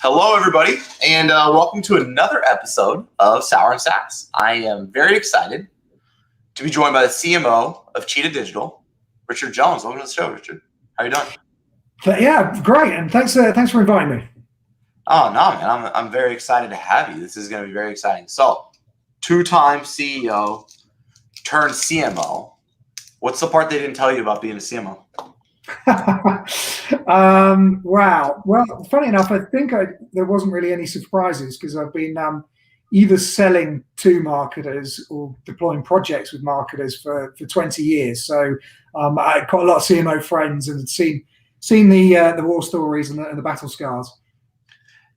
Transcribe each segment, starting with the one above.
Hello, everybody, and welcome to another episode of Sour and SaaS. I am very excited to be joined by the CMO of Cheetah Digital, Richard Jones. Welcome to the show, Richard. How are you doing? Yeah, great, and thanks for inviting me. Oh, no, man, I'm very excited to have you. This is going to be very exciting. So, two-time CEO turned CMO. What's the part they didn't tell you about being a CMO? Wow. Well, funny enough, I think there wasn't really any surprises because I've been either selling to marketers or deploying projects with marketers for 20 years. So I got a lot of CMO friends and had seen the war stories and the battle scars.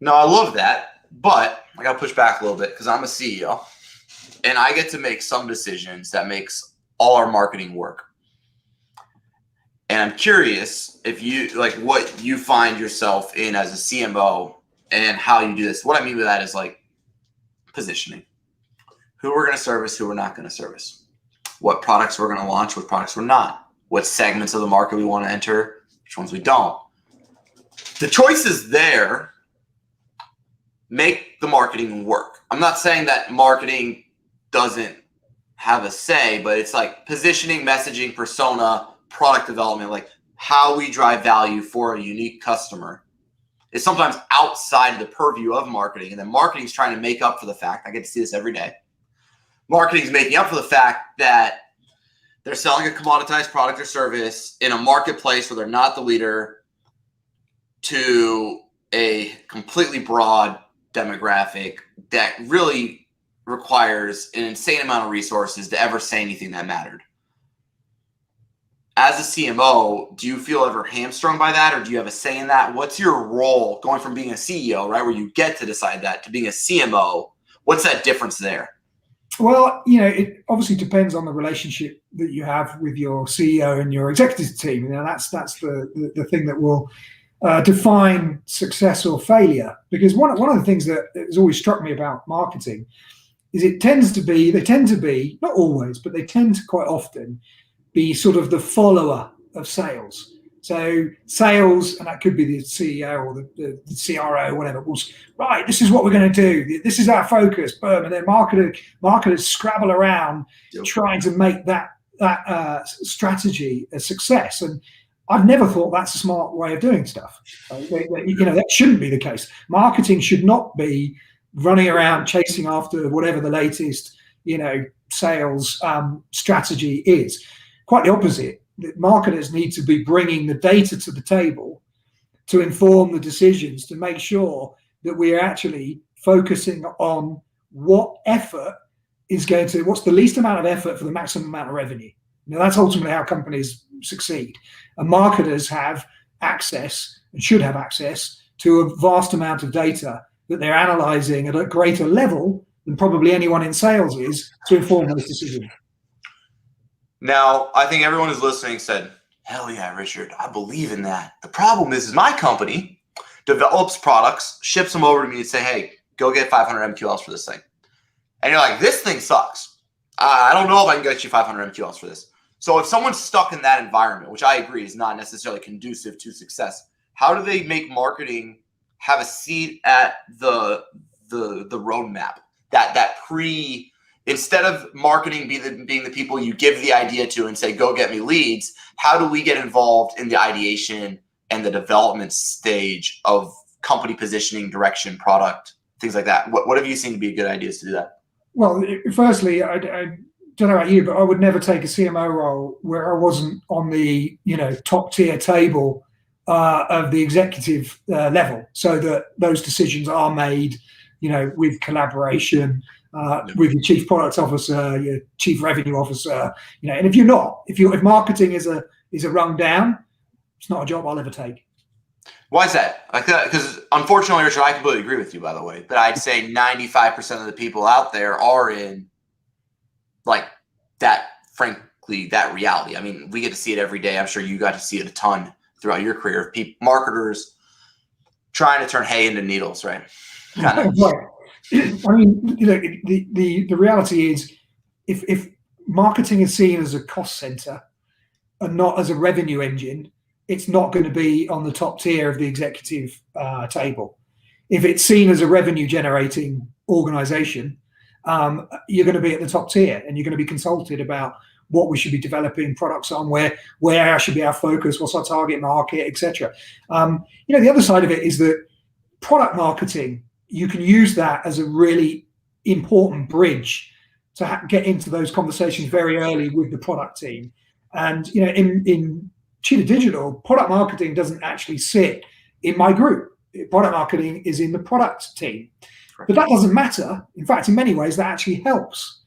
No, I love that, but I got to push back a little bit because I'm a CEO and I get to make some decisions that makes all our marketing work. And I'm curious if you like what you find yourself in as a CMO and how you do this. What I mean by that is like positioning, who we're going to service, who we're not going to service, what products we're going to launch, what products we're not, what segments of the market we want to enter, which ones we don't. The choices there make the marketing work. I'm not saying that marketing doesn't have a say, but it's like positioning, messaging, persona, product development, like how we drive value for a unique customer is sometimes outside the purview of marketing. And then marketing is trying to make up for the fact, I get to see this every day. Marketing is making up for the fact that they're selling a commoditized product or service in a marketplace where they're not the leader to a completely broad demographic that really requires an insane amount of resources to ever say anything that mattered. As a CMO, do you feel ever hamstrung by that, or do you have a say in that? What's your role going from being a CEO, right, where you get to decide that, to being a CMO? What's that difference there? Well, it obviously depends on the relationship that you have with your CEO and your executive team. That's the thing that will define success or failure. Because one of the things that has always struck me about marketing is they tend to be, not always, but they tend to quite often be sort of the follower of sales. So sales, and that could be the CEO or the CRO or whatever, was right. This is what we're going to do. This is our focus. Boom. And then marketers scrabble around trying to make that strategy a success. And I've never thought that's a smart way of doing stuff. That shouldn't be the case. Marketing should not be running around chasing after whatever the latest, sales strategy is. Quite the opposite. That marketers need to be bringing the data to the table to inform the decisions, to make sure that we're actually focusing on what's the least amount of effort for the maximum amount of revenue. That's ultimately how companies succeed. And marketers have access and should have access to a vast amount of data that they're analyzing at a greater level than probably anyone in sales is to inform those decisions. Now, I think everyone who's listening said, hell yeah, Richard, I believe in that. The problem is my company develops products, ships them over to me and say, hey, go get 500 MQLs for this thing. And you're like, this thing sucks. I don't know if I can get you 500 MQLs for this. So if someone's stuck in that environment, which I agree is not necessarily conducive to success, how do they make marketing have a seat at the roadmap? Instead of marketing being the people you give the idea to and say, go get me leads, how do we get involved in the ideation and the development stage of company positioning, direction, product, things like that? What have you seen to be good ideas to do that? Well, firstly, I don't know about you, but I would never take a CMO role where I wasn't on the top tier table of the executive level, so that those decisions are made with collaboration. With your chief product officer, your chief revenue officer, and if marketing is a rung down, it's not a job I'll ever take. Why is that? Like that? Because unfortunately, Richard, I completely agree with you, by the way, but I'd say 95% of the people out there are in like that, frankly, that reality. I mean, we get to see it every day. I'm sure you got to see it a ton throughout your career of marketers trying to turn hay into needles, right? Right. I mean, the reality is, if marketing is seen as a cost center and not as a revenue engine, it's not going to be on the top tier of the executive table. if it's seen as a revenue generating organization, you're going to be at the top tier, and you're going to be consulted about what we should be developing products on, where should be our focus, what's our target market, etc. The other side of it is that product marketing, you can use that as a really important bridge to get into those conversations very early with the product team. And in Cheetah Digital, product marketing doesn't actually sit in my group. Product marketing is in the product team. But that doesn't matter. In fact, in many ways, that actually helps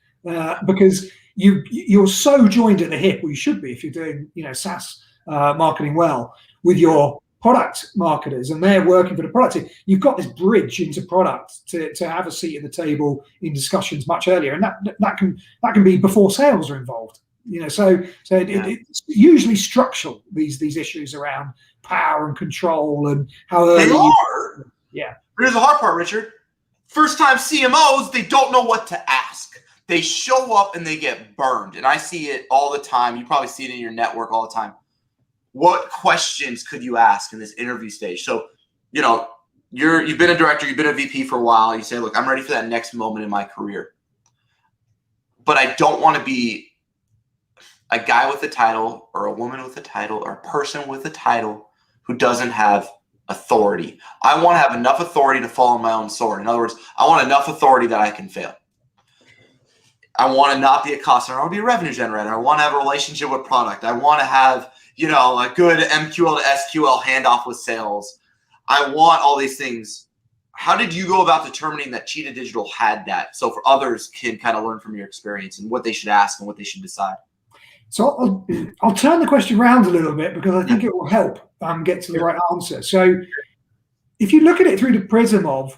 because you're so joined at the hip, or you should be if you're doing SaaS marketing well, with your product marketers, and they're working for the product team. You've got this bridge into product to have a seat at the table in discussions much earlier, and that can be before sales are involved. It's usually structural, these issues around power and control and how early they are. Yeah. Here's the hard part, Richard. First time CMOs, they don't know what to ask. They show up and they get burned. And I see it all the time. You probably see it in your network all the time. What questions could you ask in this interview stage? So, you've been a director, you've been a VP for a while. You say, look, I'm ready for that next moment in my career. But I don't want to be a guy with a title or a woman with a title or a person with a title who doesn't have authority. I want to have enough authority to fall on my own sword. In other words, I want enough authority that I can fail. I want to not be a cost center. I want to be a revenue generator. I want to have a relationship with product. I want to have, a good MQL to SQL handoff with sales. I want all these things. How did you go about determining that Cheetah Digital had that? So for others can kind of learn from your experience and what they should ask and what they should decide. So I'll turn the question around a little bit because I think it will help get to the right answer. So if you look at it through the prism of,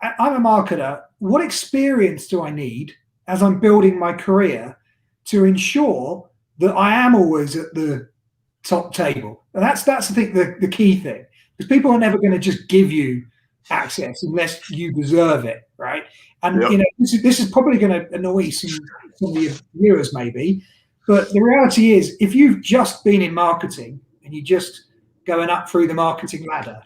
I'm a marketer, what experience do I need as I'm building my career to ensure that I am always at the top table? And that's I think the key thing, because people are never going to just give you access unless you deserve it, right? And this is probably going to annoy some of your viewers maybe, but the reality is, if you've just been in marketing and you're just going up through the marketing ladder,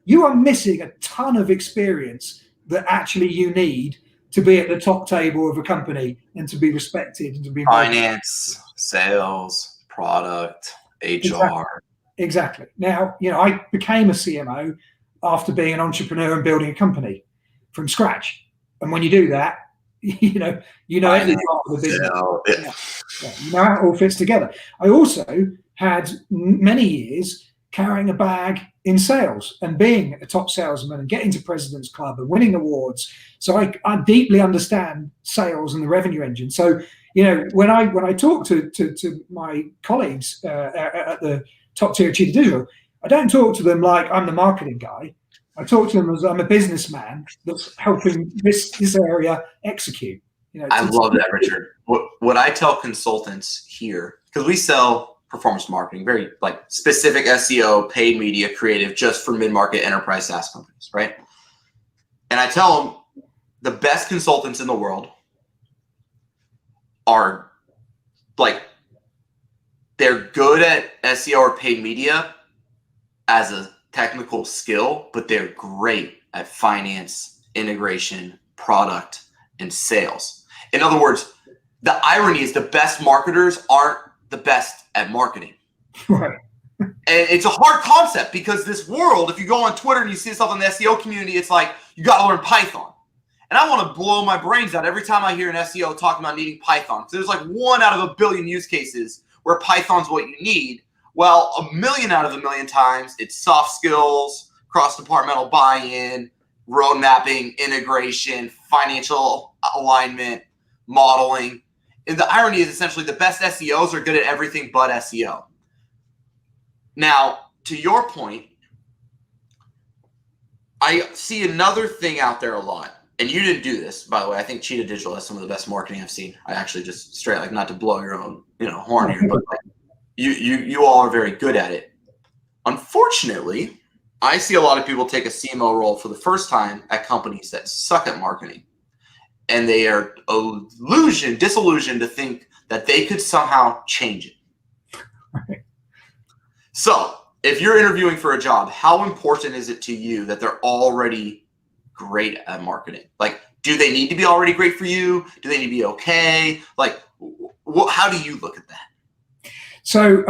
you are missing a ton of experience that actually you need to be at the top table of a company and to be respected and to be finance, sales, product, HR. Exactly. Now, I became a CMO after being an entrepreneur and building a company from scratch. And when you do that, every part of the business. You know how it all fits together. I also had many years carrying a bag in sales and being a top salesman and getting to President's Club and winning awards. So I deeply understand sales and the revenue engine. So, when I talk to my colleagues at the top tier of Cheetah Digital, I don't talk to them like I'm the marketing guy. I talk to them as I'm a businessman that's helping this area execute. I love that, Richard. What I tell consultants here, because we sell performance marketing, very specific SEO, paid media, creative, just for mid-market enterprise SaaS companies, right? And I tell them the best consultants in the world are they're good at SEO or paid media as a technical skill, but they're great at finance, integration, product, and sales. In other words, the irony is the best marketers aren't the best at marketing. Right. And it's a hard concept because this world, if you go on Twitter and you see stuff in the SEO community, it's like, you got to learn Python. And I want to blow my brains out every time I hear an SEO talking about needing Python. So there's 1 out of a billion use cases where Python's what you need. Well, 1 million out of 1 million times, it's soft skills, cross-departmental buy-in, road mapping, integration, financial alignment, modeling. And the irony is essentially the best SEOs are good at everything but SEO. Now, to your point, I see another thing out there a lot. And you didn't do this, by the way. I think Cheetah Digital has some of the best marketing I've seen. I actually just straight, not to blow your own, horn here, but you all are very good at it. Unfortunately, I see a lot of people take a CMO role for the first time at companies that suck at marketing. And they are disillusioned to think that they could somehow change it. Right. So if you're interviewing for a job, how important is it to you that they're already great at marketing? Like, do they need to be already great for you? Do they need to be okay? Like, how do you look at that? So,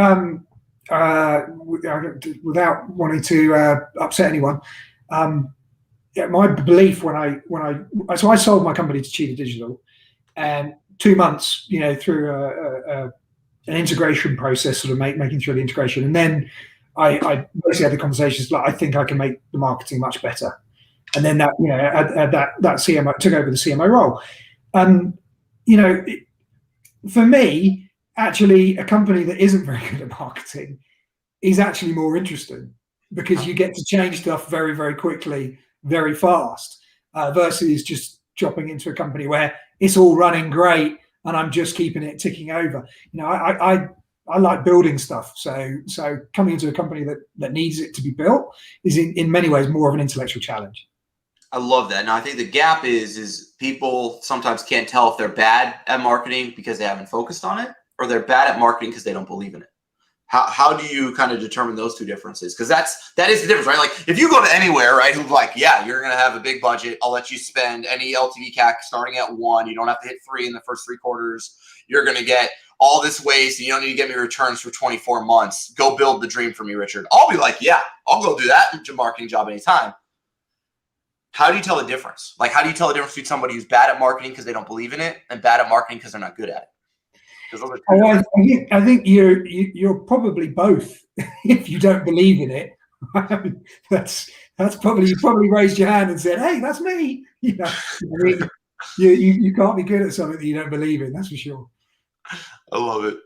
without wanting to upset anyone, yeah, my belief so I sold my company to Cheetah Digital, and 2 months, through an integration process, sort of making through the integration, and then I basically had the conversations like, I think I can make the marketing much better, and then that that CMO took over the CMO role, and for me, actually, a company that isn't very good at marketing is actually more interesting, because you get to change stuff very, very quickly, very fast, versus just dropping into a company where it's all running great and I'm just keeping it ticking over. I like building stuff, so coming into a company that needs it to be built is in many ways more of an intellectual challenge. I love that. Now, I think the gap is people sometimes can't tell if they're bad at marketing because they haven't focused on it, or they're bad at marketing because they don't believe in it. How do you kind of determine those two differences? Because that is the difference, right? Like, if you go to anywhere, right, who's like, yeah, you're going to have a big budget. I'll let you spend any LTV CAC starting at 1. You don't have to hit 3 in the first 3 quarters. You're going to get all this waste, and you don't need to get me returns for 24 months. Go build the dream for me, Richard. I'll be like, yeah, I'll go do that marketing job anytime. How do you tell the difference? Like, how do you tell the difference between somebody who's bad at marketing because they don't believe in it and bad at marketing because they're not good at it? I think you're probably both. If you don't believe in it, that's probably, you probably raised your hand and said, "Hey, that's me." You can't be good at something that you don't believe in. That's for sure. I love it.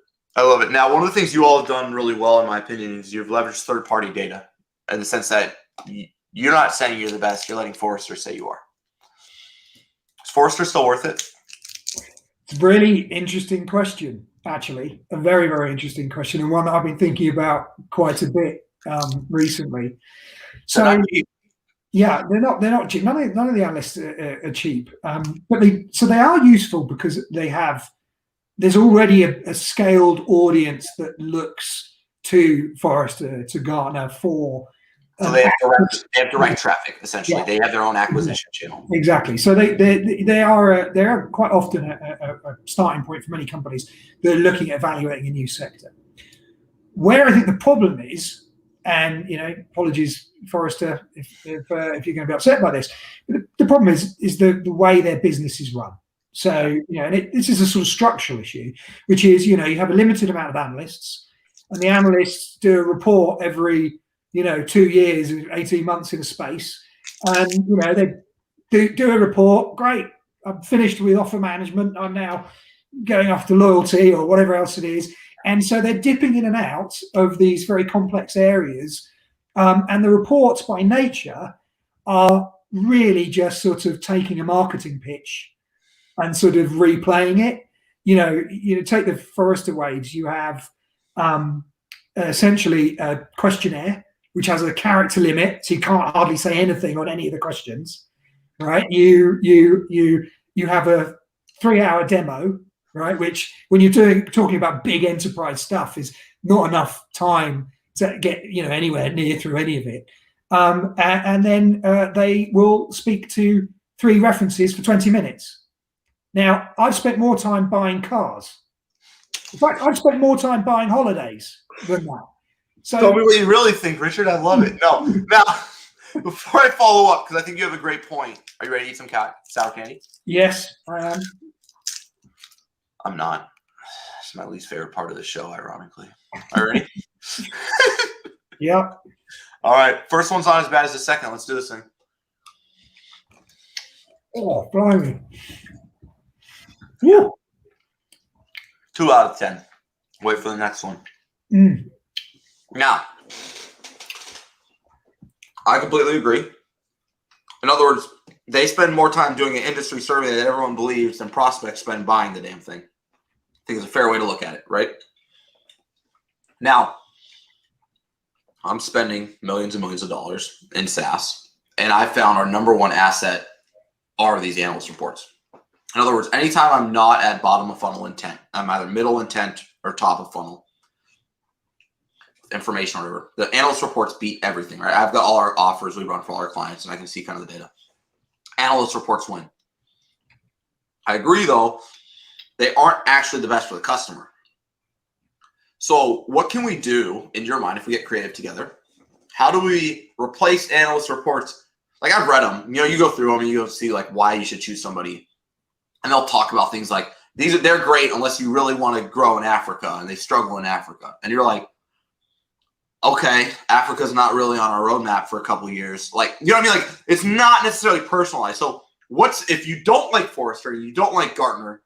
Now, one of the things you all have done really well, in my opinion, is you've leveraged third-party data, in the sense that you're not saying you're the best. You're letting Forrester say you are. Is Forrester still worth it? It's a really interesting question, actually. A very, very interesting question, and one that I've been thinking about quite a bit recently. So, yeah, they're not cheap. None of the analysts are cheap, but they are useful because there's already a scaled audience that looks to Forrester, to Gartner for. So they have direct traffic, essentially. Yeah. They have their own acquisition channel. Exactly. So they are quite often a starting point for many companies that are looking at evaluating a new sector. Where I think the problem is, and apologies, Forrester, if you're going to be upset by this, but the problem is the way their business is run. So this is a sort of structural issue, which is you have a limited amount of analysts, and the analysts do a report every 2 years, 18 months in a space, and they do a report. Great, I'm finished with offer management. I'm now going after loyalty or whatever else it is. And so they're dipping in and out of these very complex areas, and the reports by nature are really just sort of taking a marketing pitch and sort of replaying it. Take the Forrester waves. You have essentially a questionnaire which has a character limit, so you can't hardly say anything on any of the questions, right? You have a 3-hour demo, right? Which, when you're talking about big enterprise stuff, is not enough time to get anywhere near through any of it. And then they will speak to 3 references for 20 minutes. Now, I've spent more time buying cars. In fact, I've spent more time buying holidays than that. So, tell me what you really think, Richard. I love it. No. Now, before I follow up, because I think you have a great point. Are you ready to eat some sour candy? Yes, I am. I'm not. It's my least favorite part of the show, ironically. Are you ready? Yeah. All right. First one's not as bad as the second. Let's do this thing. Oh, blimey. Yeah. 2 out of 10. Wait for the next one. Now, I completely agree. In other words, they spend more time doing an industry survey that everyone believes than prospects spend buying the damn thing. I think it's a fair way to look at it, right? Now, I'm spending millions and millions of dollars in SaaS, and I found our number one asset are these analyst reports. In other words, anytime I'm not at bottom of funnel intent, I'm either middle intent or top of funnel. information or whatever. The analyst reports beat everything, right? I've got all our offers we run for all our clients, and I can see kind of the data. Analyst reports win. I agree, though, they aren't actually the best for the customer. So what can we do, in your mind, if we get creative together? How do we replace analyst reports? Like, I've read them. You know, you go through them and you go see like why you should choose somebody, and they'll talk about things like they're great unless you really want to grow in Africa, and they struggle in Africa, and you're like, okay, Africa's not really on our roadmap for a couple of years. Like, you know what I mean? Like, it's not necessarily personalized. So if you don't like Forrester, you don't like Gartner,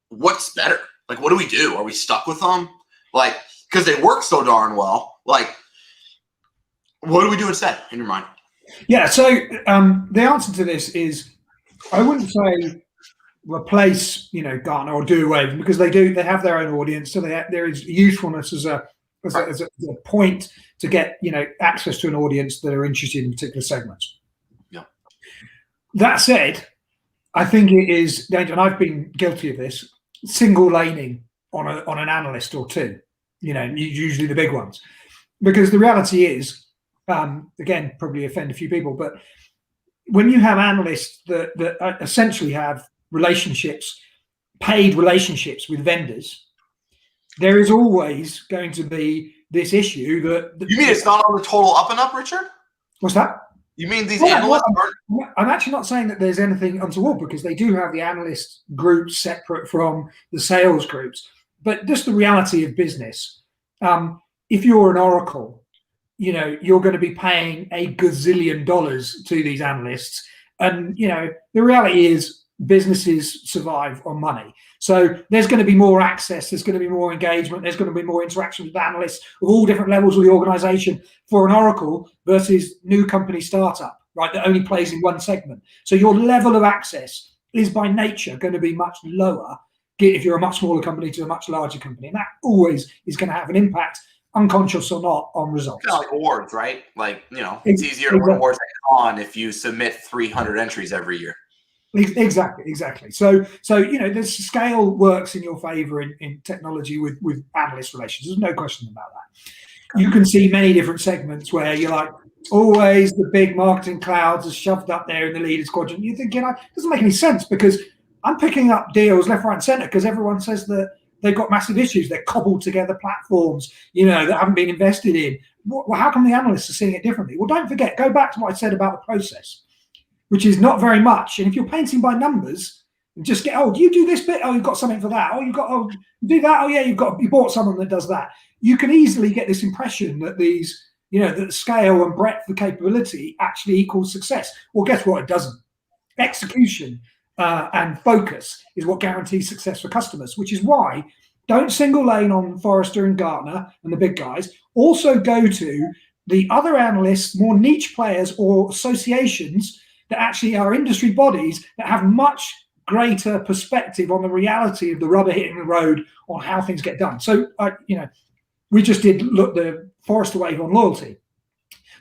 what's better? Like, what do we do? Are we stuck with them? Like, because they work so darn well. Like, what do we do instead, in your mind? Yeah, so the answer to this is, I wouldn't say replace, Gartner or do away with them, because they have their own audience. So there is usefulness as a point to get, access to an audience that are interested in particular segments. Yeah. That said, I think it is dangerous, and I've been guilty of this, single laning on an analyst or two, usually the big ones, because the reality is, again, probably offend a few people, but when you have analysts that essentially have paid relationships with vendors, there is always going to be this issue that you mean it's not on the total up and up, Richard? What's that? You mean these analysts aren't? I'm actually not saying that there's anything untoward, because they do have the analyst groups separate from the sales groups. But just the reality of business, if you're an Oracle, you're going to be paying $1 gazillion to these analysts. And, the reality is businesses survive on money. So there's going to be more access, there's going to be more engagement, there's going to be more interaction with analysts of all different levels of the organization for an Oracle versus new company startup, right, that only plays in one segment. So your level of access is by nature going to be much lower if you're a much smaller company to a much larger company. And that always is going to have an impact, unconscious or not, on results. Kind of like awards, right? Like, it's easier to win awards if you submit 300 entries every year. Exactly. So the scale works in your favor in technology with analyst relations. There's no question about that. You can see many different segments where you're like, always the big marketing clouds are shoved up there in the leaders quadrant. You think, it doesn't make any sense, because I'm picking up deals left, right, and center because everyone says that they've got massive issues. They're cobbled together platforms, that haven't been invested in. Well, how come the analysts are seeing it differently? Well, don't forget, go back to what I said about the process, which is not very much. And if you're painting by numbers, just get, do you do this bit? Oh, you've got something for that. Oh, do that. Oh, yeah, you bought someone that does that. You can easily get this impression that these, that scale and breadth of capability actually equals success. Well, guess what? It doesn't. Execution and focus is what guarantees success for customers, which is why don't single lane on Forrester and Gartner and the big guys. Also go to the other analysts, more niche players or associations that actually are industry bodies that have much greater perspective on the reality of the rubber hitting the road on how things get done. So, we just did look the Forrester wave on loyalty.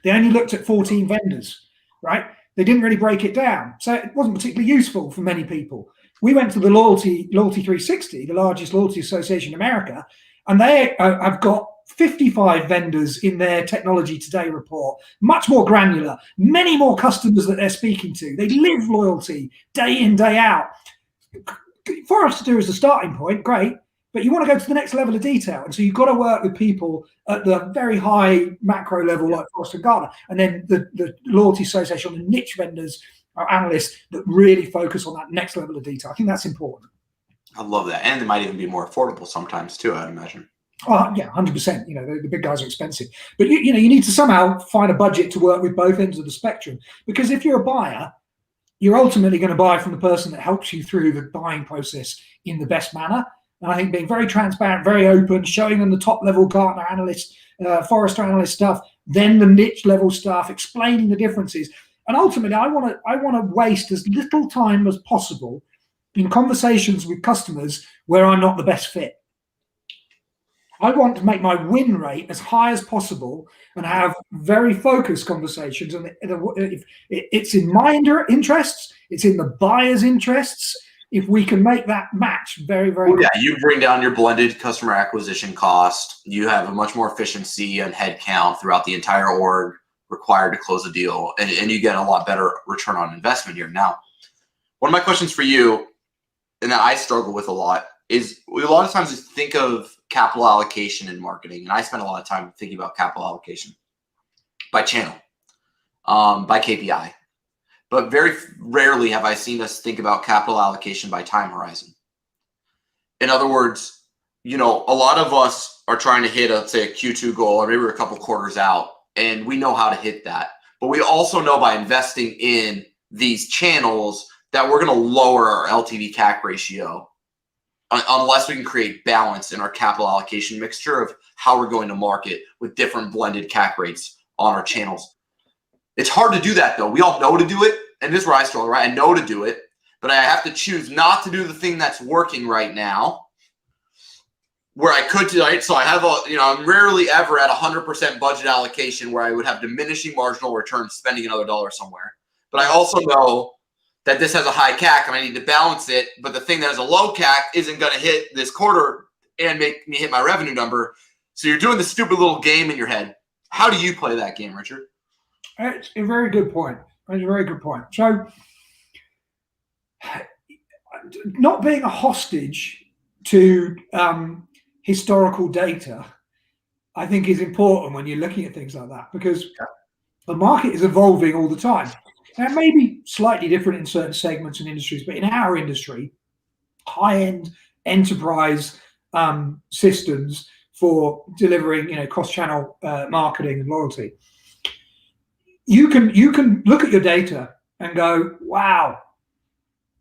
They only looked at 14 vendors, right? They didn't really break it down. So it wasn't particularly useful for many people. We went to the Loyalty 360, the largest loyalty association in America, and they have got 55 vendors in their technology today report, much more granular, many more customers that they're speaking to. They live loyalty day in, day out. For us to do as a starting point, great, but you want to go to the next level of detail. And so you've got to work with people at the very high macro level, like Forrester and Gartner, and then the loyalty association, the niche vendors or analysts that really focus on that next level of detail. I think that's important. I love that. And it might even be more affordable sometimes too, I'd imagine. Oh, yeah, 100%. The big guys are expensive. But, you need to somehow find a budget to work with both ends of the spectrum. Because if you're a buyer, you're ultimately going to buy from the person that helps you through the buying process in the best manner. And I think being very transparent, very open, showing them the top level Gartner analyst, Forrester analyst stuff, then the niche level stuff, explaining the differences. And ultimately, I want to waste as little time as possible in conversations with customers where I'm not the best fit. I want to make my win rate as high as possible and have very focused conversations. And if it's in my interests, it's in the buyer's interests, if we can make that match very, very well, yeah, you bring down your blended customer acquisition cost. You have a much more efficiency and headcount throughout the entire org required to close a deal, and you get a lot better return on investment here. Now, one of my questions for you, and that I struggle with a lot, is we a lot of times think of capital allocation in marketing, and I spend a lot of time thinking about capital allocation by channel, by KPI. But very rarely have I seen us think about capital allocation by time horizon. In other words, a lot of us are trying to hit, let's say, a Q2 goal, or maybe we're a couple quarters out, and we know how to hit that. But we also know by investing in these channels that we're going to lower our LTV CAC ratio unless we can create balance in our capital allocation mixture of how we're going to market with different blended CAC rates on our channels. It's hard to do that, though. We all know to do it, and this is where I struggle, right? I know to do it, but I have to choose not to do the thing that's working right now where I could, right? So I have I'm rarely ever at 100% budget allocation where I would have diminishing marginal returns spending another dollar somewhere. But I also know that this has a high CAC and I need to balance it. But the thing that has a low CAC isn't going to hit this quarter and make me hit my revenue number. So you're doing this stupid little game in your head. How do you play that game, Richard? It's a very good point. It's a very good point. So not being a hostage to historical data, I think, is important when you're looking at things like that, because the market is evolving all the time. Now, it may be slightly different in certain segments and industries, but in our industry, high-end enterprise systems for delivering, cross-channel marketing and loyalty, you can look at your data and go, wow,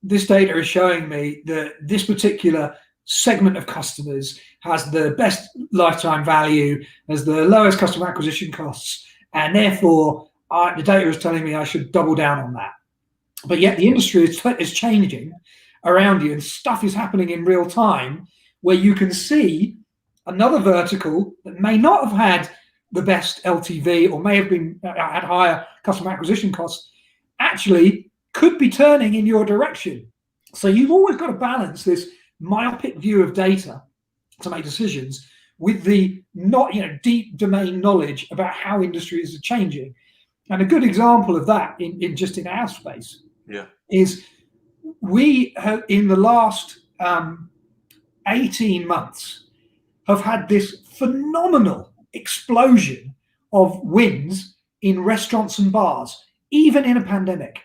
this data is showing me that this particular segment of customers has the best lifetime value, has the lowest customer acquisition costs, and therefore the data is telling me I should double down on that. But yet the industry is changing around you, and stuff is happening in real time where you can see another vertical that may not have had the best LTV or may have been had higher customer acquisition costs actually could be turning in your direction. So you've always got to balance this myopic view of data to make decisions with the deep domain knowledge about how industries are changing. And a good example of that in just in our space is we have, in the last 18 months, have had this phenomenal explosion of wins in restaurants and bars, even in a pandemic.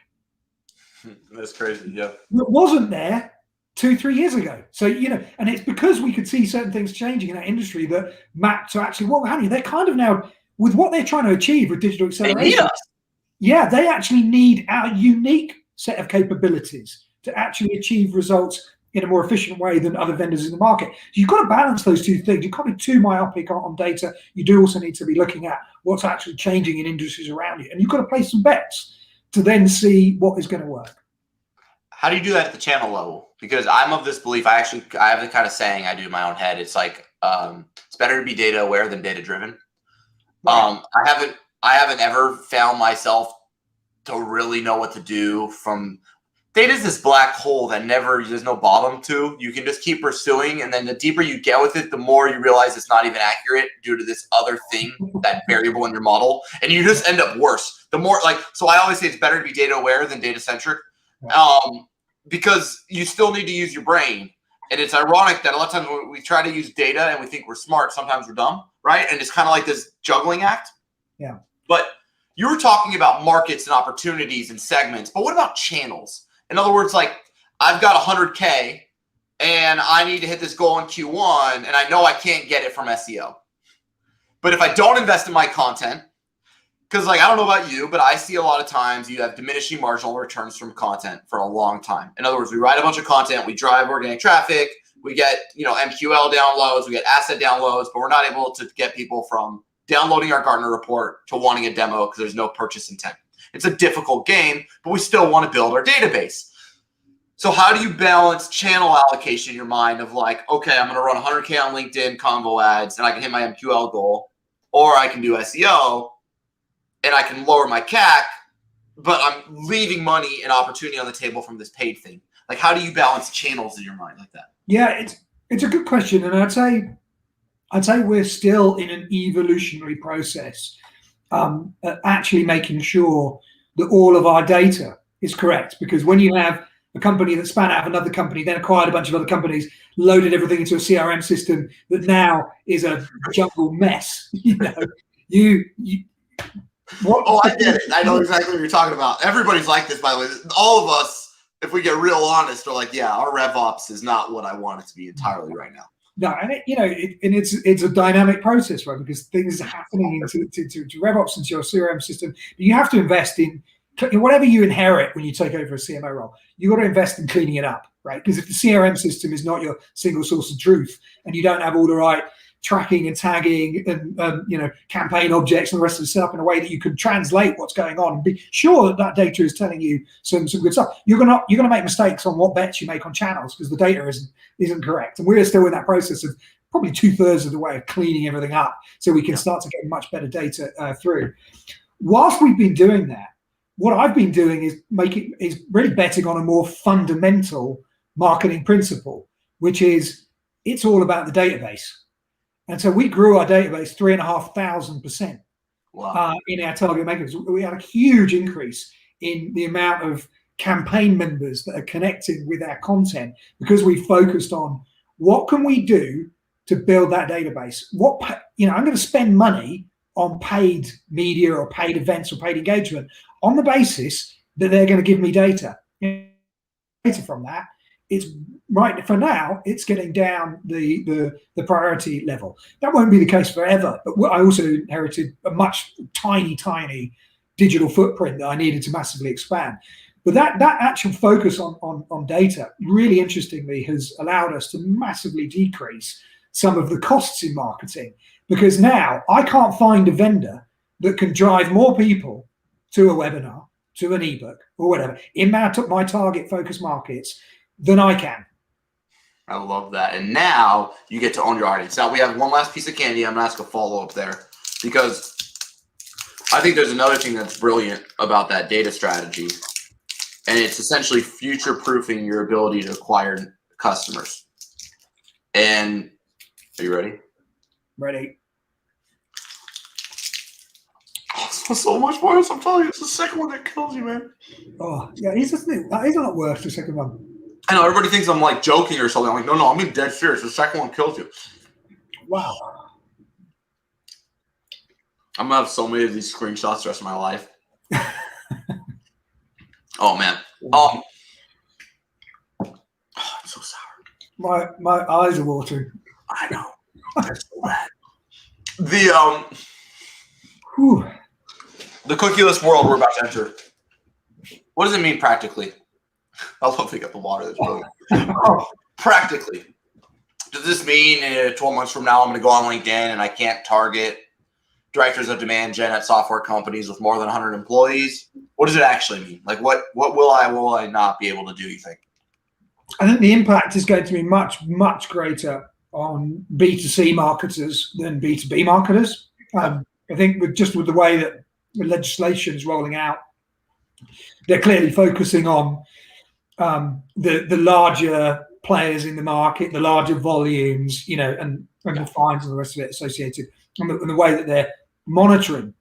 That's crazy, yeah. It wasn't there 2-3 years ago. So, and it's because we could see certain things changing in that industry that mapped to actually what they're kind of now, with what they're trying to achieve with digital acceleration. They need us. Yeah, they actually need our unique set of capabilities to actually achieve results in a more efficient way than other vendors in the market. You've got to balance those two things. You can't be too myopic on data. You do also need to be looking at what's actually changing in industries around you. And you've got to place some bets to then see what is going to work. How do you do that at the channel level? Because I'm of this belief, I have the kind of saying I do in my own head. It's like, it's better to be data aware than data driven. Right. I haven't ever found myself to really know what to do from data is this black hole that there's no bottom to. You can just keep pursuing, and then the deeper you get with it, the more you realize it's not even accurate due to this other thing, that variable in your model, and you just end up worse. The more so I always say it's better to be data aware than data centric, because you still need to use your brain. And it's ironic that a lot of times when we try to use data and we think we're smart, sometimes we're dumb, right? And it's kind of like this juggling act. Yeah. But you were talking about markets and opportunities and segments, but what about channels? In other words, I've got 100K and I need to hit this goal in Q1 and I know I can't get it from SEO. But if I don't invest in my content, because I don't know about you, but I see a lot of times you have diminishing marginal returns from content for a long time. In other words, we write a bunch of content, we drive organic traffic, we get MQL downloads, we get asset downloads, but we're not able to get people from downloading our Gartner report to wanting a demo because there's no purchase intent. It's a difficult game, but we still want to build our database. So how do you balance channel allocation in your mind of okay, I'm going to run 100K on LinkedIn convo ads and I can hit my MQL goal, or I can do SEO and I can lower my CAC, but I'm leaving money and opportunity on the table from this paid thing. Like, how do you balance channels in your mind like that? Yeah, it's a good question, and I'd say we're still in an evolutionary process, actually making sure that all of our data is correct. Because when you have a company that span out of another company, then acquired a bunch of other companies, loaded everything into a CRM system that now is a jungle mess. Oh, I get it. I know exactly what you're talking about. Everybody's like this, by the way. All of us, if we get real honest, are like, yeah, our RevOps is not what I want it to be entirely right now. No, and it's a dynamic process, right? Because things are happening to RevOps into your CRM system. But you have to invest in whatever you inherit when you take over a CMO role. You got to invest in cleaning it up, right? Because if the CRM system is not your single source of truth, and you don't have all the right tracking and tagging and campaign objects and the rest of it set up in a way that you can translate what's going on and be sure that data is telling you some good stuff, you're gonna make mistakes on what bets you make on channels because the data isn't correct. And we're still in that process of probably 2/3 of the way of cleaning everything up so we can start to get much better data through. Whilst we've been doing that, what I've been doing is really betting on a more fundamental marketing principle, which is it's all about the database. And so we grew our database 3,500% in our target makers. We had a huge increase in the amount of campaign members that are connected with our content because we focused on what can we do to build that database. I'm going to spend money on paid media or paid events or paid engagement on the basis that they're going to give me data. Data from that. It's right for now. It's getting down the priority level. That won't be the case forever. But I also inherited a much tiny digital footprint that I needed to massively expand. But that actual focus on data, really interestingly, has allowed us to massively decrease some of the costs in marketing. Because now I can't find a vendor that can drive more people to a webinar, to an ebook, or whatever in my target focus markets than I can. I love that. And now you get to own your audience. Now we have one last piece of candy. I'm going to ask a follow-up there because I think there's another thing that's brilliant about that data strategy. And it's essentially future-proofing your ability to acquire customers. And are you ready? Ready. Oh, so much worse. I'm telling you, it's the second one that kills you, man. Oh, yeah, he's not worth the second one. I know everybody thinks I'm like joking or something. I'm like, no, I'm being dead serious. The second one kills you. Wow. I'm gonna have so many of these screenshots the rest of my life. Oh man. I'm so sour. My eyes are watering. I know. That's so bad. The cookieless world we're about to enter. What does it mean practically? I love picking up the water. That's brilliant. Practically, does this mean 12 months from now I'm going to go on LinkedIn and I can't target directors of demand gen at software companies with more than 100 employees? What does it actually mean? Like, what will I not be able to do, you think? I think the impact is going to be much greater on B2C marketers than B2B marketers. I think with the way that the legislation is rolling out, they're clearly focusing on the larger players in the market, the larger volumes, and the fines and the rest of it associated, and the way that they're monitoring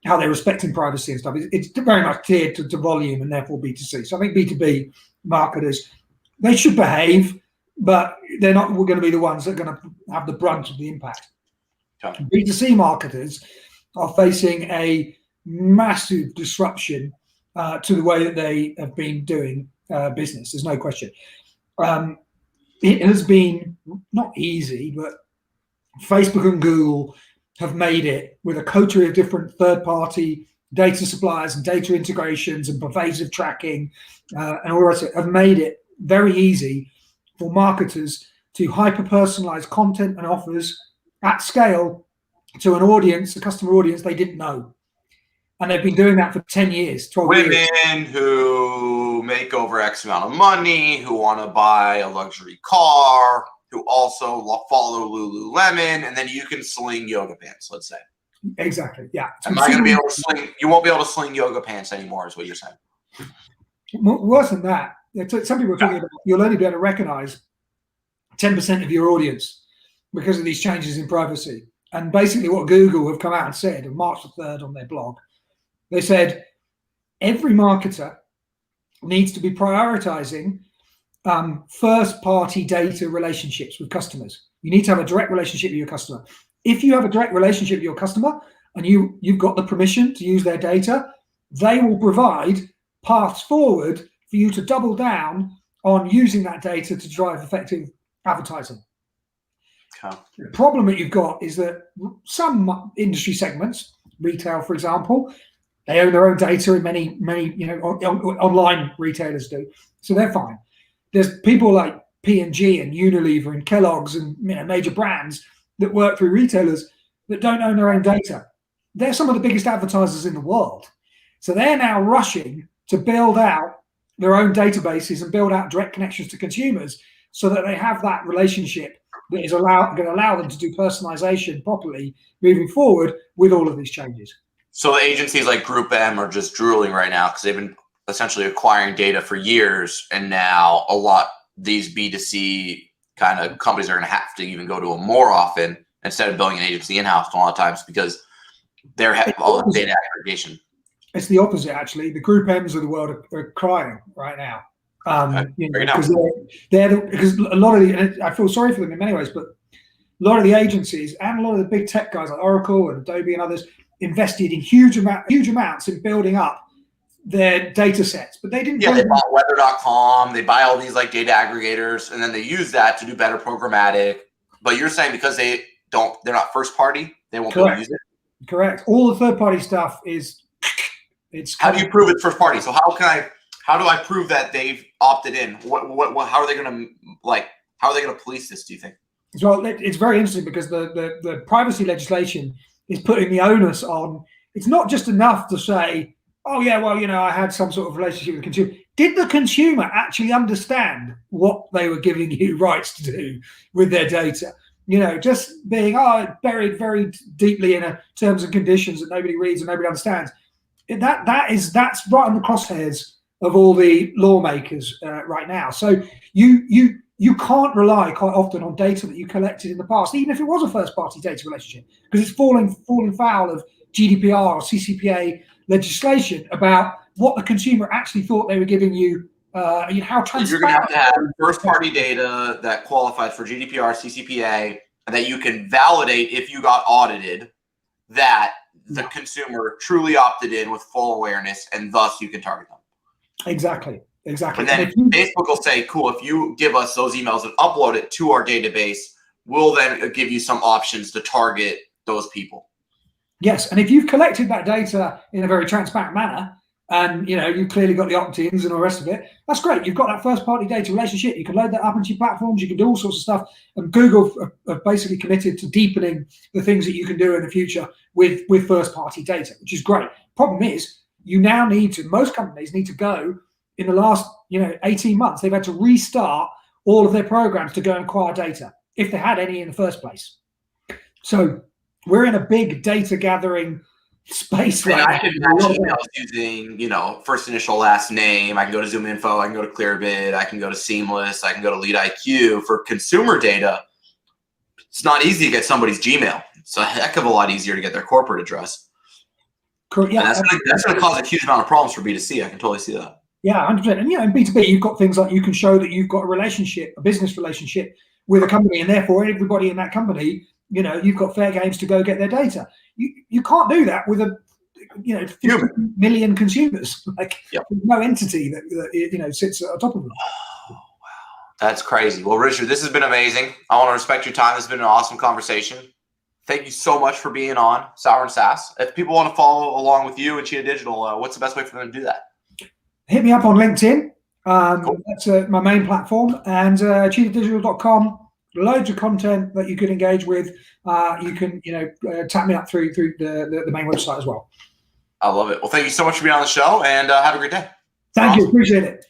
how they're respecting privacy and stuff. It's very much tiered to volume and therefore B2C. So I think B2B marketers, they should behave, but they're not going to be the ones that are going to have the brunt of the impact. Okay. B2C marketers are facing a massive disruption to the way that they have been doing business. There's no question. It has been not easy, but Facebook and Google have made it with a coterie of different third-party data suppliers and data integrations and pervasive tracking and all the rest of it, have made it very easy for marketers to hyper-personalize content and offers at scale to an audience, a customer audience they didn't know. And they've been doing that for 10 years, 12 years. Women who make over X amount of money, who want to buy a luxury car, who also follow Lululemon, and then you can sling yoga pants, let's say. Exactly, yeah. Am I going to be able to sling? You won't be able to sling yoga pants anymore, is what you're saying. Worse than that, some people are talking about you'll only be able to recognize 10% of your audience because of these changes in privacy. And basically what Google have come out and said on March the 3rd on their blog, they said every marketer needs to be prioritizing first-party data relationships with customers. You need to have a direct relationship with your customer. If you have a direct relationship with your customer and you've got the permission to use their data, they will provide paths forward for you to double down on using that data to drive effective advertising. Okay. The problem that you've got is that some industry segments, retail, for example, they own their own data, and many online retailers do, so they're fine. There's people like P&G and Unilever and Kellogg's and major brands that work through retailers that don't own their own data. They're some of the biggest advertisers in the world, so they're now rushing to build out their own databases and build out direct connections to consumers so that they have that relationship that is going to allow them to do personalization properly moving forward with all of these changes. So the agencies like Group M are just drooling right now because they've been essentially acquiring data for years, and now these B2C kind of companies are going to have to even go to them more often instead of building an agency in-house a lot of times because they're having all the data aggregation. It's the opposite, actually. The Group M's of the world are crying right now. Because a lot of and I feel sorry for them in many ways, but a lot of the agencies and a lot of the big tech guys like Oracle and Adobe and others invested in huge amounts in building up their data sets, but they didn't. Yeah, they bought weather.com, they buy all these like data aggregators, and then they use that to do better programmatic. But you're saying because they're not first party, they won't be able to use it? Correct. All the third party stuff how do you prove it's first party? So how do I prove that they've opted in? How are they going to police this, do you think? Well, it's very interesting because the privacy legislation is putting the onus on. It's not just enough to say, oh yeah, well, I had some sort of relationship with the consumer. Did the consumer actually understand what they were giving you rights to do with their data? Just being buried very deeply in a terms and conditions that nobody reads and nobody understands. That's right on the crosshairs of all the lawmakers right now. So you can't rely quite often on data that you collected in the past, even if it was a first-party data relationship, because it's falling foul of GDPR or CCPA legislation about what the consumer actually thought they were giving you. How transparent. You're going to have first-party data that qualifies for GDPR, CCPA, and that you can validate if you got audited that the consumer truly opted in with full awareness, and thus you can target them. Exactly. And then Facebook will say, cool, if you give us those emails and upload it to our database, we'll then give you some options to target those people. Yes, and if you've collected that data in a very transparent manner, and you've clearly got the opt-ins and all the rest of it, that's great. You've got that first-party data relationship. You can load that up into your platforms. You can do all sorts of stuff. And Google have basically committed to deepening the things that you can do in the future with first-party data, which is great. Problem is, most companies need to go in the last 18 months. They've had to restart all of their programs to go and acquire data if they had any in the first place. So we're in a big data gathering space right now. I can match emails using, first initial, last name. I can go to ZoomInfo. I can go to Clearbit. I can go to Seamless. I can go to LeadIQ. For consumer data, it's not easy to get somebody's Gmail. It's a heck of a lot easier to get their corporate address. Correct. Yeah, and that's going to cause a huge amount of problems for B2C. I can totally see that. Yeah, 100%. And in B2B, you've got things like you can show that you've got a business relationship with a company, and therefore everybody in that company, you've got fair games to go get their data. You can't do that with 50 million consumers. There's no entity that sits on top of them. Oh, wow, that's crazy. Well, Richard, this has been amazing. I want to respect your time. This has been an awesome conversation. Thank you so much for being on Sour and SaaS. If people want to follow along with you and Cheetah Digital, what's the best way for them to do that? Hit me up on LinkedIn. Cool. That's my main platform, and cheetahdigital.com. Loads of content that you can engage with. You can, tap me up through the main website as well. I love it. Well, thank you so much for being on the show, and have a great day. Thank you. Appreciate it.